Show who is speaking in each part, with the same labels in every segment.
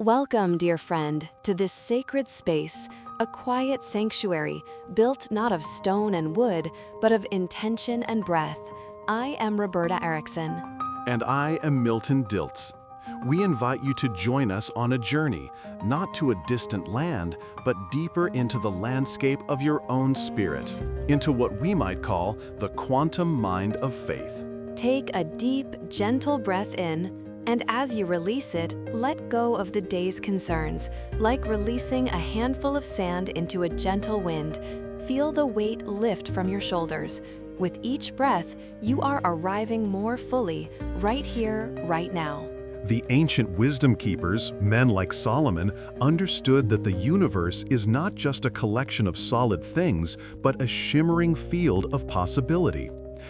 Speaker 1: Welcome, dear friend, to this sacred space, a quiet sanctuary built not of stone and wood, but of intention and breath. I am Roberta Erickson.
Speaker 2: And I am Milton Diltz. We invite you to join us on a journey, not to a distant land, but deeper into the landscape of your own spirit, into what we might call the quantum mind of faith.
Speaker 1: Take a deep, gentle breath in, and as you release it, let go of the day's concerns, like releasing a handful of sand into a gentle wind. Feel the weight lift from your shoulders. With each breath, you are arriving more fully, right here, right now.
Speaker 2: The ancient wisdom keepers, men like Solomon, understood that the universe is not just a collection of solid things, but a shimmering field of possibility.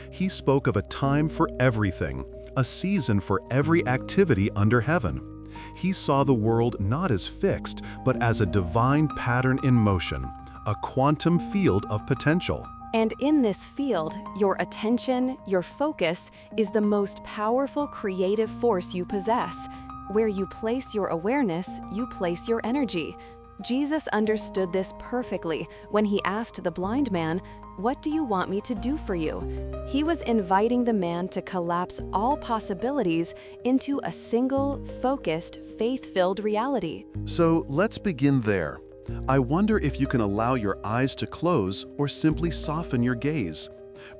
Speaker 2: He spoke of a time for everything, a season for every activity under heaven. He saw the world not as fixed, but as a divine pattern in motion, a quantum field of potential.
Speaker 1: And in this field, your attention, your focus, is the most powerful creative force you possess. Where you place your awareness, you place your energy. Jesus understood this perfectly when he asked the blind man, "What do you want me to do for you?" He was inviting the man to collapse all possibilities into a single, focused, faith-filled reality.
Speaker 2: So let's begin there. I wonder if you can allow your eyes to close or simply soften your gaze.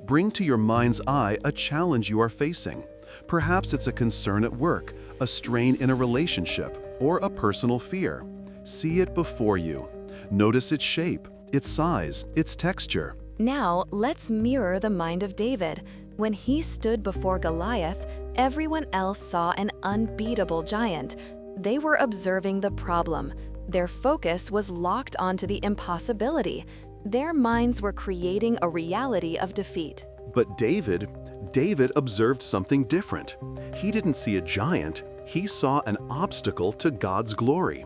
Speaker 2: Bring to your mind's eye a challenge you are facing. Perhaps it's a concern at work, a strain in a relationship, or a personal fear. See it before you. Notice its shape, its size, its texture.
Speaker 1: Now, let's mirror the mind of David. When he stood before Goliath, everyone else saw an unbeatable giant. They were observing the problem. Their focus was locked onto the impossibility. Their minds were creating a reality of defeat.
Speaker 2: But David observed something different. He didn't see a giant, he saw an obstacle to God's glory.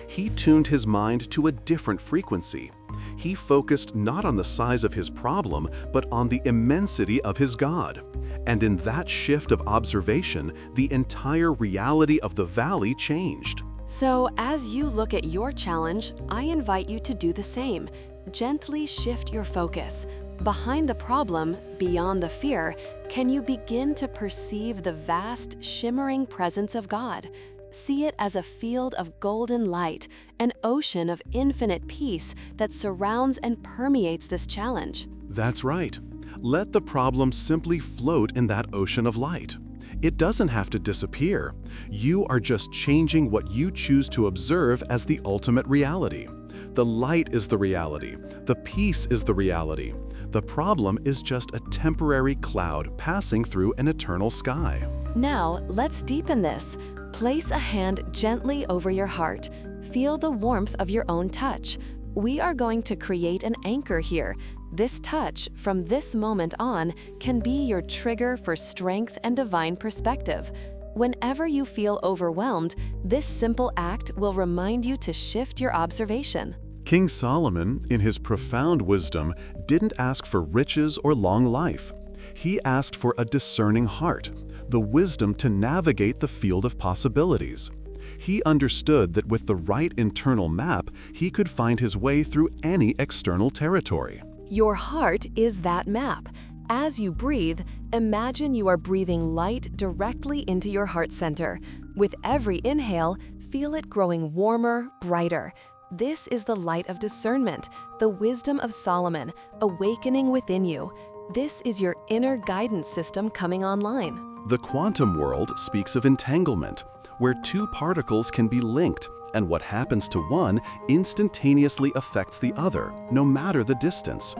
Speaker 2: He tuned his mind to a different frequency. He focused not on the size of his problem, but on the immensity of his God. And in that shift of observation, the entire reality of the valley changed.
Speaker 1: So, as you look at your challenge, I invite you to do the same. Gently shift your focus. Behind the problem, beyond the fear, can you begin to perceive the vast, shimmering presence of God? See it as a field of golden light, an ocean of infinite peace that surrounds and permeates this challenge.
Speaker 2: That's right. Let the problem simply float in that ocean of light. It doesn't have to disappear. You are just changing what you choose to observe as the ultimate reality. The light is the reality. The peace is the reality. The problem is just a temporary cloud passing through an eternal sky.
Speaker 1: Now, let's deepen this. Place a hand gently over your heart. Feel the warmth of your own touch. We are going to create an anchor here. This touch, from this moment on, can be your trigger for strength and divine perspective. Whenever you feel overwhelmed, this simple act will remind you to shift your observation.
Speaker 2: King Solomon, in his profound wisdom, didn't ask for riches or long life. He asked for a discerning heart, the wisdom to navigate the field of possibilities. He understood that with the right internal map, he could find his way through any external territory.
Speaker 1: Your heart is that map. As you breathe, imagine you are breathing light directly into your heart center. With every inhale, feel it growing warmer, brighter. This is the light of discernment, the wisdom of Solomon, awakening within you. This is your inner guidance system coming online.
Speaker 2: The quantum world speaks of entanglement, where two particles can be linked, and what happens to one instantaneously affects the other, no matter the distance.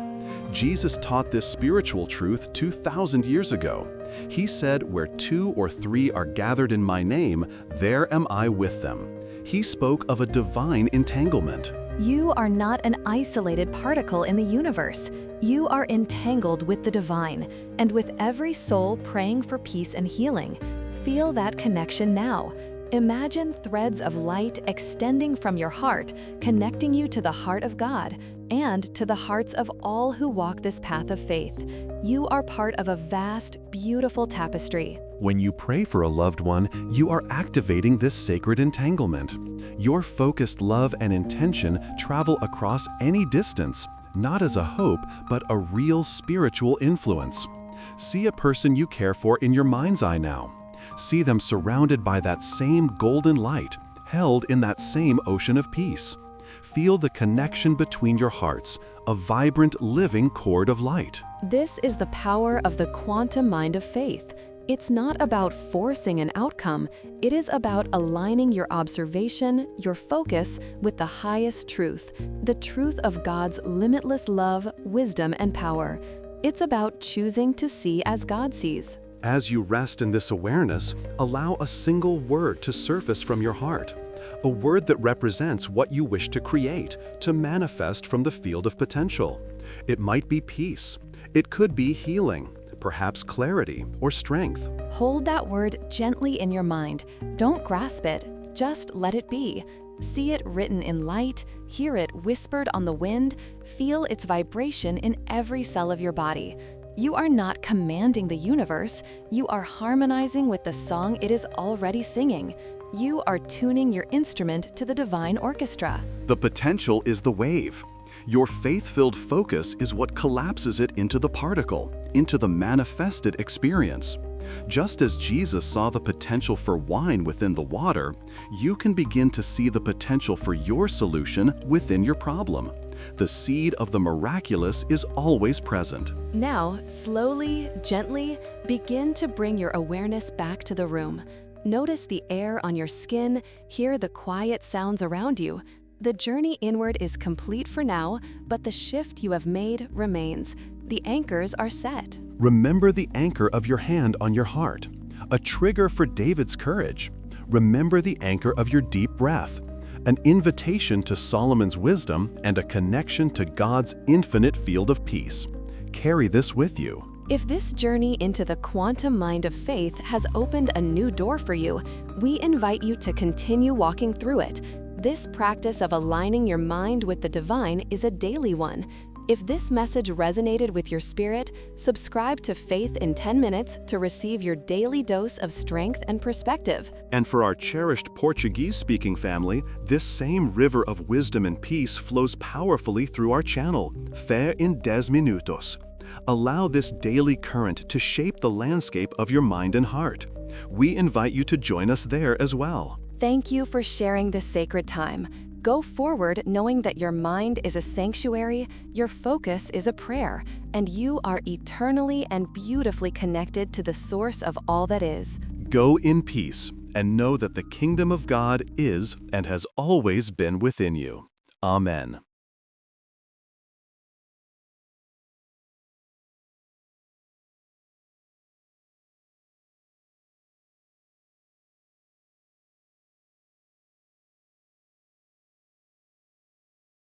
Speaker 2: Jesus taught this spiritual truth 2,000 years ago. He said, "Where 2 or 3 are gathered in my name, there am I with them." He spoke of a divine entanglement.
Speaker 1: You are not an isolated particle in the universe. You are entangled with the divine, and with every soul praying for peace and healing. Feel that connection now. Imagine threads of light extending from your heart, connecting you to the heart of God. and to the hearts of all who walk this path of faith. You are part of a vast, beautiful tapestry.
Speaker 2: When you pray for a loved one, you are activating this sacred entanglement. Your focused love and intention travel across any distance, not as a hope, but a real spiritual influence. See a person you care for in your mind's eye now. See them surrounded by that same golden light, held in that same ocean of peace. Feel the connection between your hearts, a vibrant, living cord of light.
Speaker 1: This is the power of the quantum mind of faith. It's not about forcing an outcome. It is about aligning your observation, your focus, with the highest truth, the truth of God's limitless love, wisdom, and power. It's about choosing to see as God sees.
Speaker 2: As you rest in this awareness, allow a single word to surface from your heart. A word that represents what you wish to create, to manifest from the field of potential. It might be peace. It could be healing, perhaps clarity or strength.
Speaker 1: Hold that word gently in your mind. Don't grasp it. Just let it be. See it written in light, hear it whispered on the wind, feel its vibration in every cell of your body. You are not commanding the universe. You are harmonizing with the song it is already singing. You are tuning your instrument to the divine orchestra.
Speaker 2: The potential is the wave. Your faith-filled focus is what collapses it into the particle, into the manifested experience. Just as Jesus saw the potential for wine within the water, you can begin to see the potential for your solution within your problem. The seed of the miraculous is always present.
Speaker 1: Now, slowly, gently, begin to bring your awareness back to the room. Notice the air on your skin, hear the quiet sounds around you. The journey inward is complete for now, but the shift you have made remains. The anchors are set.
Speaker 2: Remember the anchor of your hand on your heart, a trigger for David's courage. Remember the anchor of your deep breath, an invitation to Solomon's wisdom and a connection to God's infinite field of peace. Carry this with you.
Speaker 1: If this journey into the quantum mind of faith has opened a new door for you, we invite you to continue walking through it. This practice of aligning your mind with the divine is a daily one. If this message resonated with your spirit, subscribe to Faith in 10 Minutes to receive your daily dose of strength and perspective.
Speaker 2: And for our cherished Portuguese-speaking family, this same river of wisdom and peace flows powerfully through our channel, Fé em 10 Minutos. Allow this daily current to shape the landscape of your mind and heart. We invite you to join us there as well.
Speaker 1: Thank you for sharing this sacred time. Go forward knowing that your mind is a sanctuary, your focus is a prayer, and you are eternally and beautifully connected to the source of all that is.
Speaker 2: Go in peace and know that the kingdom of God is and has always been within you. Amen.